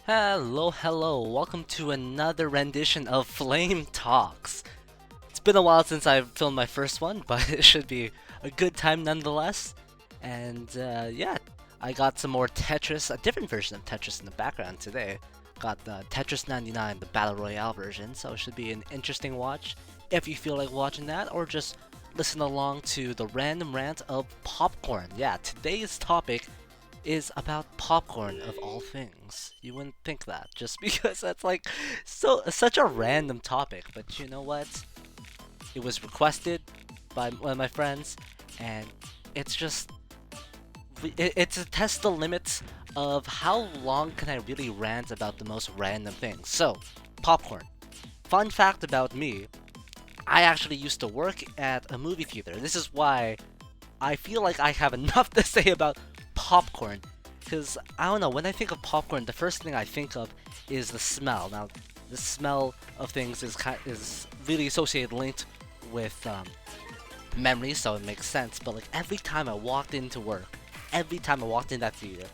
Hello, welcome to another rendition of Flame Talks. It's been a while since I've filmed my first one, but it should be a good time nonetheless. And yeah, I got some more Tetris, a different version of Tetris in the background today. Got the Tetris 99, the Battle Royale version, so it should be an interesting watch if you feel like watching that, or just listen along to the random rant of popcorn. Yeah, today's topic is about popcorn of all things. You wouldn't think that just because that's like such a random topic, but you know what? It was requested by one of my friends, and it's just it's to test the limits of how long can I really rant about the most random things. So, popcorn. Fun fact about me, I actually used to work at a movie theater. This is why I feel like I have enough to say about popcorn. Because, I don't know, when I think of popcorn, the first thing I think of is the smell. Now, the smell of things is really associated, linked with memories, so it makes sense. But, like, every time I walked into work, every time I walked in that theater,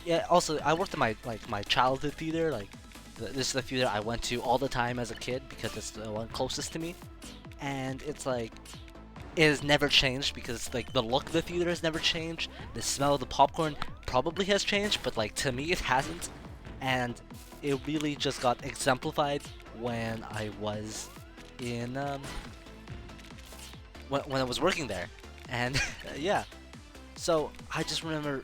yeah, also, I worked in my childhood theater, like, this is the theater I went to all the time as a kid, because it's the one closest to me. And it's like, it has never changed because like the look of the theater has never changed. The smell of the popcorn probably has changed, but like to me it hasn't. And it really just got exemplified when I was in when I was working there. And yeah, so I just remember,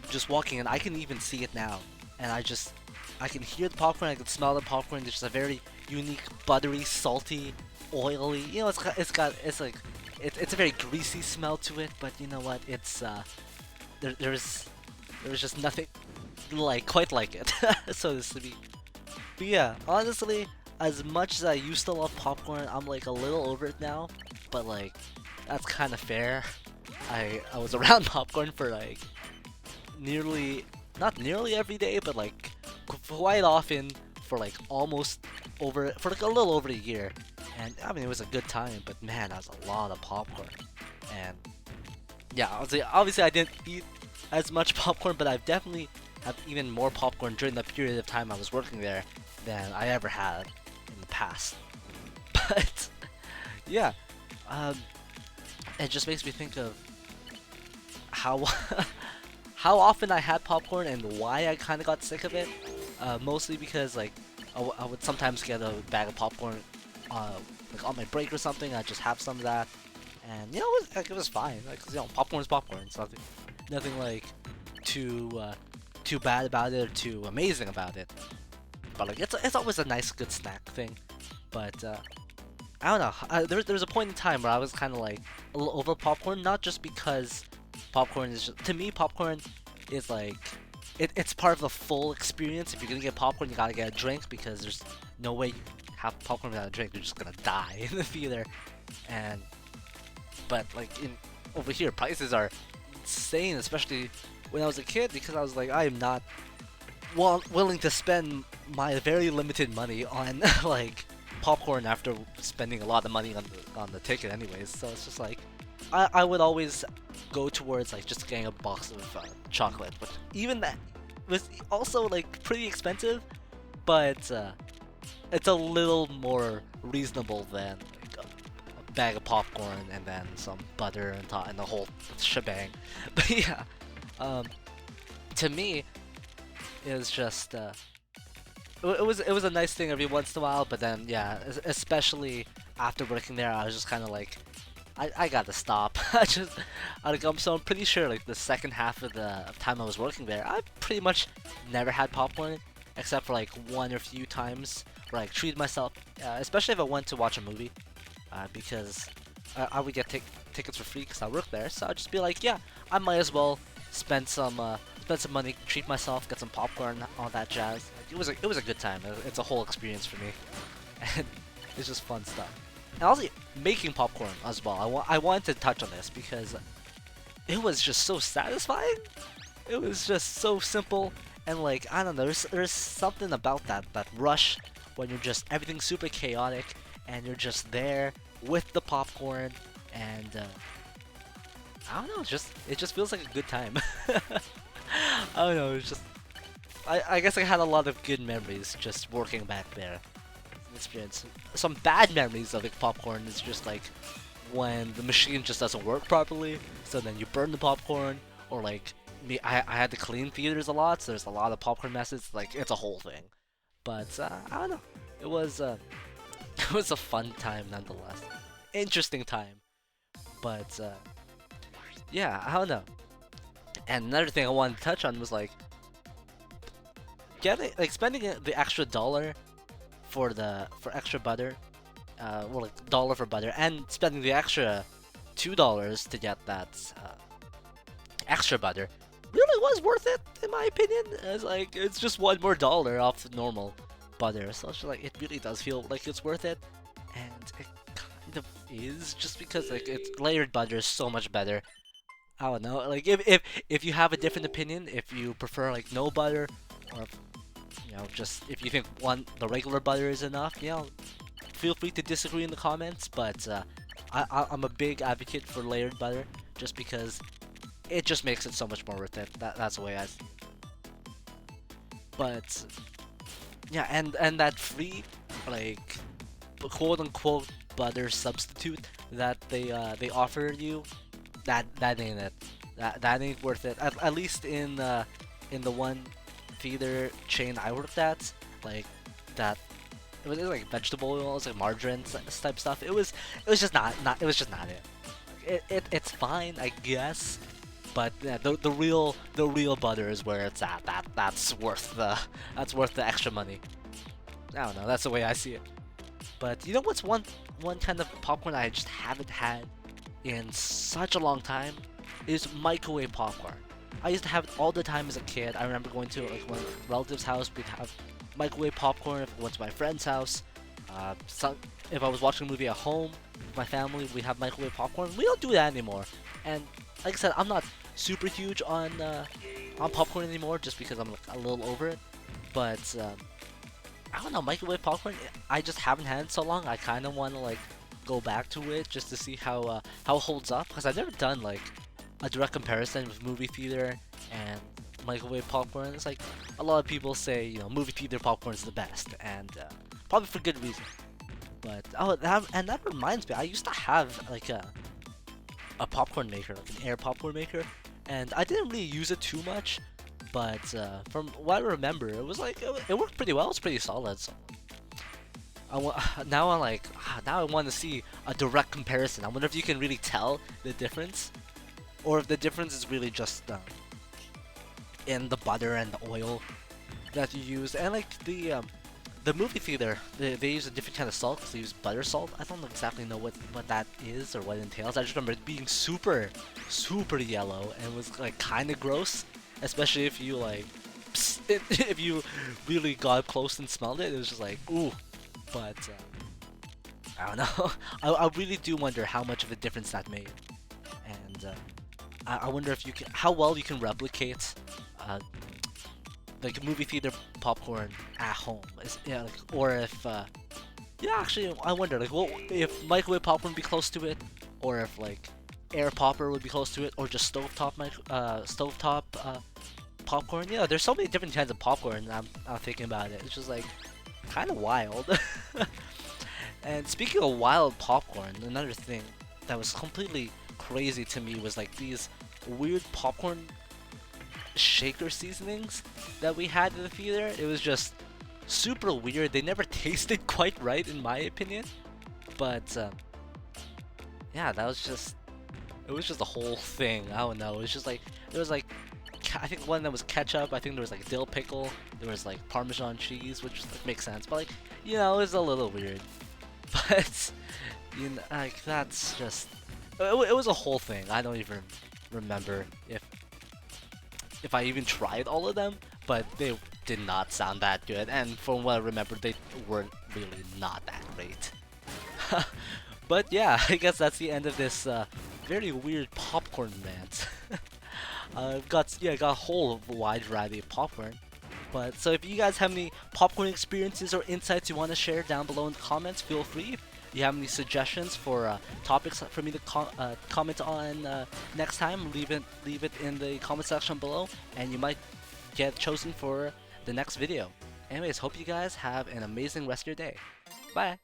just walking and I can even see it now. And I can hear the popcorn, I can smell the popcorn. There's just a very unique, buttery, salty, oily. It's a very greasy smell to it. But you know what? It's there's just nothing like quite like it, so to speak. But yeah, honestly, as much as I used to love popcorn, I'm like a little over it now. But like, that's kind of fair. I was around popcorn for like nearly not nearly every day, but like quite often for like almost over for like a little over a year. And I mean, it was a good time, but man, that was a lot of popcorn. And yeah, obviously I didn't eat as much popcorn, but I've definitely had even more popcorn during the period of time I was working there than I ever had in the past. But yeah, um, it just makes me think of how how often I had popcorn and why I kind of got sick of it. Mostly because like I would sometimes get a bag of popcorn, uh, like on my break or something. I'd just have some of that, and it was fine. Like popcorn's popcorn. It's nothing like too too bad about it or too amazing about it. But like it's always a nice good snack thing. But I don't know. There was a point in time where I was kind of like a little over popcorn, not just because popcorn is to me popcorn is like it's part of the full experience. If you're gonna get popcorn, you gotta get a drink because there's no way you have popcorn without a drink. You're just gonna die in the theater. And but like in over here, prices are insane, especially when I was a kid, because I was like, I am not willing to spend my very limited money on like popcorn after spending a lot of money on the ticket anyways. So it's just like I would always go towards like just getting a box of chocolate, but even that was also like pretty expensive, but it's a little more reasonable than like a bag of popcorn and then some butter and the whole shebang. But yeah, um, to me, it was just it was a nice thing every once in a while, but then yeah, especially after working there, I was just kind of like, I gotta stop. So I'm pretty sure like the second half of the time I was working there, I pretty much never had popcorn except for like one or few times where I treated myself, especially if I went to watch a movie, because I would get tickets for free because I work there. So I'd just be like, yeah, I might as well spend some money, treat myself, get some popcorn, all that jazz. Like, it was a good time. It's a whole experience for me, and it's just fun stuff. And also making popcorn as well. I wanted to touch on this because it was just so satisfying. It was just so simple, and like I don't know, there's something about that rush when you're just everything's super chaotic and you're just there with the popcorn, and I don't know, it just feels like a good time. I don't know, it's just I guess I had a lot of good memories just working back there. Experience some bad memories of like popcorn is just like when the machine just doesn't work properly, so then you burn the popcorn, or like me, I had to clean theaters a lot, so there's a lot of popcorn messes. Like it's a whole thing. But I don't know. It was it was a fun time nonetheless. Interesting time. But yeah, I don't know. And another thing I wanted to touch on was like getting like spending the extra dollar for extra butter, well like dollar for butter, and spending the extra $2 to get that extra butter really was worth it in my opinion. It's like it's just one more dollar off the normal butter, so it's just, like it really does feel like it's worth it, and it kind of is just because like it's layered butter is so much better. I don't know, like if you have a different opinion, if you prefer like no butter, or if, you know, just if you think the regular butter is enough, you know, feel free to disagree in the comments. But I'm a big advocate for layered butter, just because it just makes it so much more worth it. That's the way I. But yeah, and that free like quote unquote butter substitute that they offer you, that ain't it. That ain't worth it. At least in the one theater chain I worked at, like that it was like vegetable oils, like margarine type stuff. It was just not it. It's fine, I guess, but yeah, the real butter is where it's at. That's worth the extra money. I don't know. That's the way I see it. But you know what's one kind of popcorn I just haven't had in such a long time is microwave popcorn. I used to have it all the time as a kid. I remember going to like one relative's house, we'd have microwave popcorn. If I went to my friend's house, if I was watching a movie at home with my family, we'd have microwave popcorn. We don't do that anymore. And like I said, I'm not super huge on popcorn anymore, just because I'm like, a little over it. But I don't know, microwave popcorn, I just haven't had it so long. I kind of want to like go back to it just to see how it holds up, because I've never done like a direct comparison with movie theater and microwave popcorn. It's like a lot of people say, you know, movie theater popcorn is the best, and probably for good reason. But oh, that reminds me, I used to have like a popcorn maker, like an air popcorn maker, and I didn't really use it too much. But from what I remember, it was like it worked pretty well. It was pretty solid. So now I want to see a direct comparison. I wonder if you can really tell the difference, or if the difference is really just in the butter and the oil that you use. And like the movie theater, they use a different kind of salt, because they use butter salt. I don't exactly know what that is or what it entails. I just remember it being super yellow, and it was like kind of gross, especially if you like if you really got close and smelled it. It was just like ooh. But I don't know. I really do wonder how much of a difference that made, and I wonder if you can, how well you can replicate like movie theater popcorn at home. Yeah, like, or if yeah, actually, I wonder like what if microwave popcorn would be close to it, or if like air popper would be close to it, or just stovetop popcorn. Yeah, there's so many different kinds of popcorn. I'm thinking about it. It's just like kind of wild. And speaking of wild popcorn, another thing that was completely crazy to me was like these weird popcorn shaker seasonings that we had in the theater. It was just super weird. They never tasted quite right in my opinion. But yeah, it was just a whole thing. I don't know. It was just like there was like I think one that was ketchup. I think there was like dill pickle. There was like Parmesan cheese, which like, makes sense. But like it was a little weird. But like that's just it was a whole thing. I don't even remember if I even tried all of them, but they did not sound that good. And from what I remember, they weren't really not that great. But yeah, I guess that's the end of this very weird popcorn rant. got a whole wide variety of popcorn. But so if you guys have any popcorn experiences or insights you want to share down below in the comments, feel free. If you have any suggestions for topics for me to comment on next time, leave it in the comment section below, and you might get chosen for the next video. Anyways, hope you guys have an amazing rest of your day. Bye!